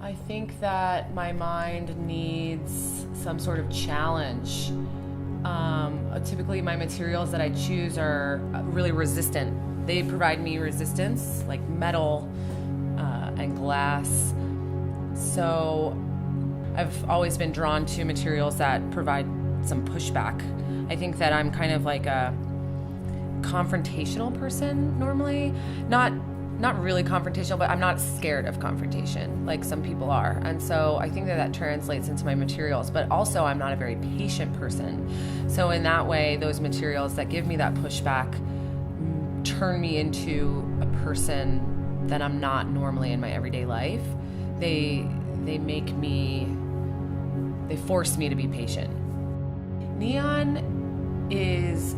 I think that my mind needs some sort of challenge. Typically my materials that I choose are really resistant. They provide me resistance, like metal and glass. So I've always been drawn to materials that provide some pushback. I think that I'm kind of like a confrontational person normally. Not really confrontational, but I'm not scared of confrontation like some people are. And so I think that translates into my materials, but also I'm not a very patient person. So in that way, those materials that give me that pushback turn me into a person that I'm not normally in my everyday life. They force me to be patient. Neon is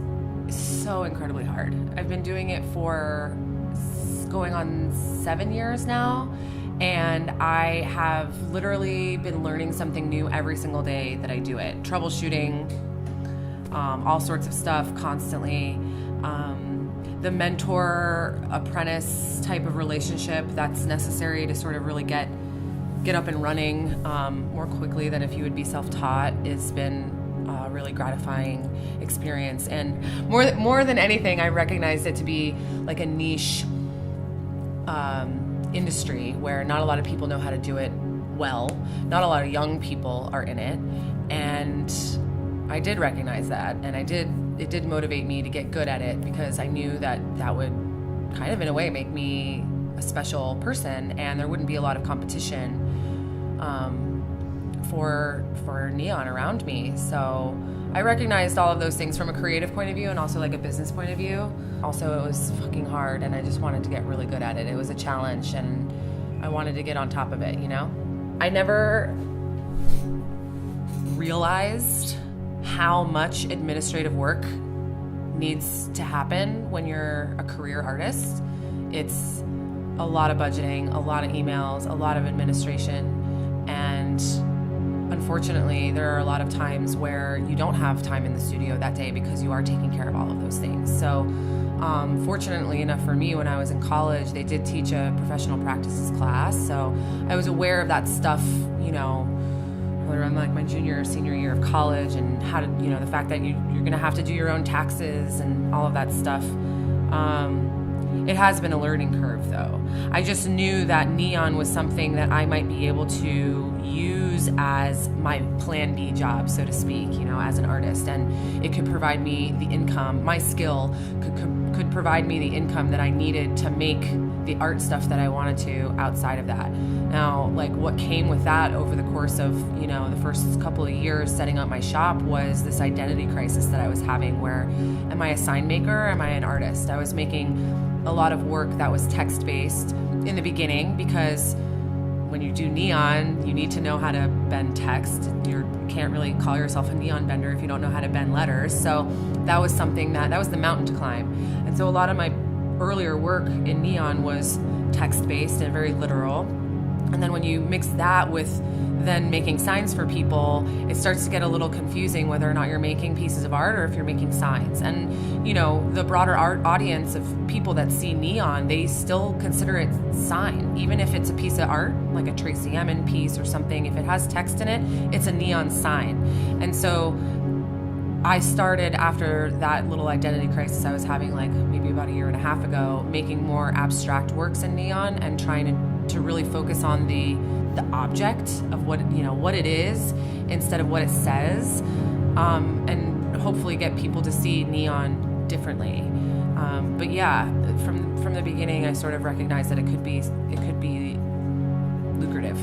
so incredibly hard. I've been doing it for going on 7 years now, and I have literally been learning something new every single day that I do it. Troubleshooting, all sorts of stuff constantly. The mentor-apprentice type of relationship that's necessary to sort of really get up and running more quickly than if you would be self-taught has been a really gratifying experience. And more than anything, I recognized it to be like a niche industry where not a lot of people know how to do it well. Not a lot of young people are in it. And I did recognize that, and it did motivate me to get good at it, because I knew that would kind of in a way make me a special person, and there wouldn't be a lot of competition for neon around me. So I recognized all of those things from a creative point of view and also like a business point of view. Also, it was fucking hard, and I just wanted to get really good at it. It was a challenge, and I wanted to get on top of it, you know? I never realized how much administrative work needs to happen when you're a career artist. It's a lot of budgeting, a lot of emails, a lot of administration, and unfortunately, there are a lot of times where you don't have time in the studio that day because you are taking care of all of those things. So fortunately enough for me, when I was in college, they did teach a professional practices class. So I was aware of that stuff, you know, around like my junior or senior year of college, and how to, you know, the fact that you're going to have to do your own taxes and all of that stuff. It has been a learning curve, though. I just knew that neon was something that I might be able to use as my plan B job, so to speak, you know, as an artist. And it could provide me the income, my skill could provide me the income that I needed to make the art stuff that I wanted to outside of that. Now, like, what came with that over the course of, you know, the first couple of years setting up my shop was this identity crisis that I was having, where am I a sign maker or am I an artist? I was making a lot of work that was text-based in the beginning, because when you do neon, you need to know how to bend text. You can't really call yourself a neon bender if you don't know how to bend letters. So that was something that was the mountain to climb. And so a lot of my earlier work in neon was text-based and very literal. And then when you mix that with then making signs for people, it starts to get a little confusing whether or not you're making pieces of art or if you're making signs. And, you know, the broader art audience of people that see neon, they still consider it sign. Even if it's a piece of art, like a Tracy Emin piece or something, if it has text in it, it's a neon sign. And so I started, after that little identity crisis I was having, like maybe about a year and a half ago, making more abstract works in neon and trying to really focus on the object of what, you know, what it is instead of what it says, and hopefully get people to see neon differently. But yeah, from the beginning, I sort of recognized that it could be lucrative,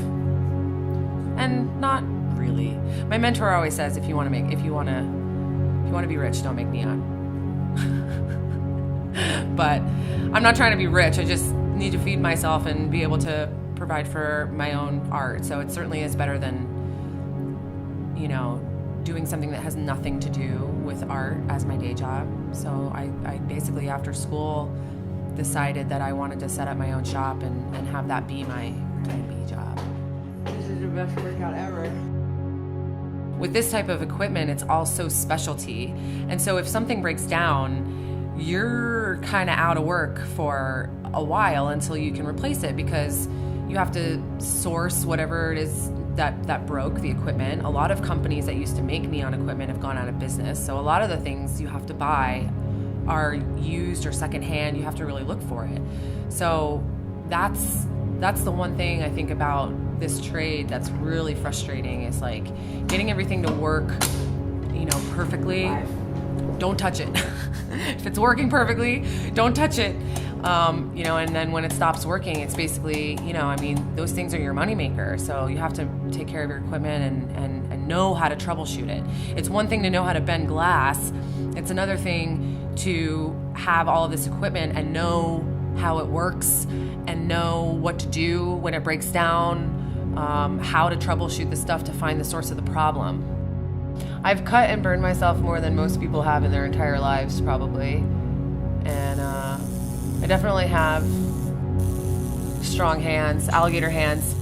and not really. My mentor always says, if you want to be rich, don't make neon. But I'm not trying to be rich. I just need to feed myself and be able to provide for my own art. So it certainly is better than, you know, doing something that has nothing to do with art as my day job. So I basically, after school, decided that I wanted to set up my own shop and have that be my B job. This is the best workout ever. With this type of equipment, it's all so specialty. And so if something breaks down, you're kind of out of work for a while until you can replace it, because You have to source whatever it is that broke the equipment. A lot of companies that used to make neon equipment have gone out of business. So a lot of the things you have to buy are used or secondhand. You have to really look for it. So that's the one thing I think about this trade that's really frustrating, is like getting everything to work, perfectly. Don't touch it. If it's working perfectly, don't touch it. And then when it stops working, it's basically, those things are your moneymaker. So you have to take care of your equipment and know how to troubleshoot it. It's one thing to know how to bend glass. It's another thing to have all of this equipment and know how it works and know what to do when it breaks down, how to troubleshoot the stuff to find the source of the problem. I've cut and burned myself more than most people have in their entire lives, probably. And I definitely have strong hands, alligator hands.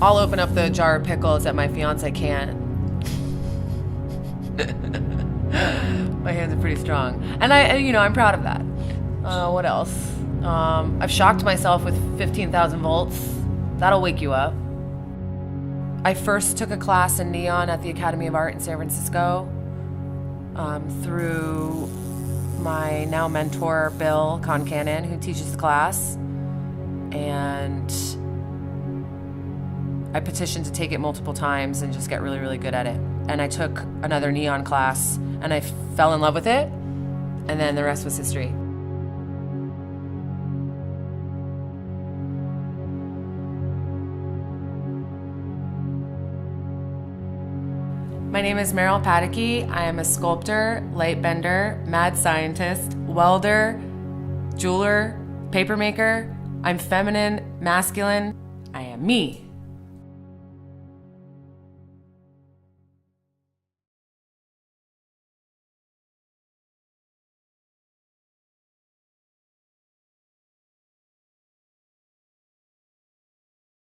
I'll open up the jar of pickles that my fiance can't. My hands are pretty strong. And I'm proud of that. What else? I've shocked myself with 15,000 volts. That'll wake you up. I first took a class in neon at the Academy of Art in San Francisco through my now mentor, Bill Concannon, who teaches the class. And I petitioned to take it multiple times and just get really, really good at it. And I took another neon class and I fell in love with it. And then the rest was history. My name is Meryl Pataky. I am a sculptor, light bender, mad scientist, welder, jeweler, paper maker. I'm feminine, masculine. I am me.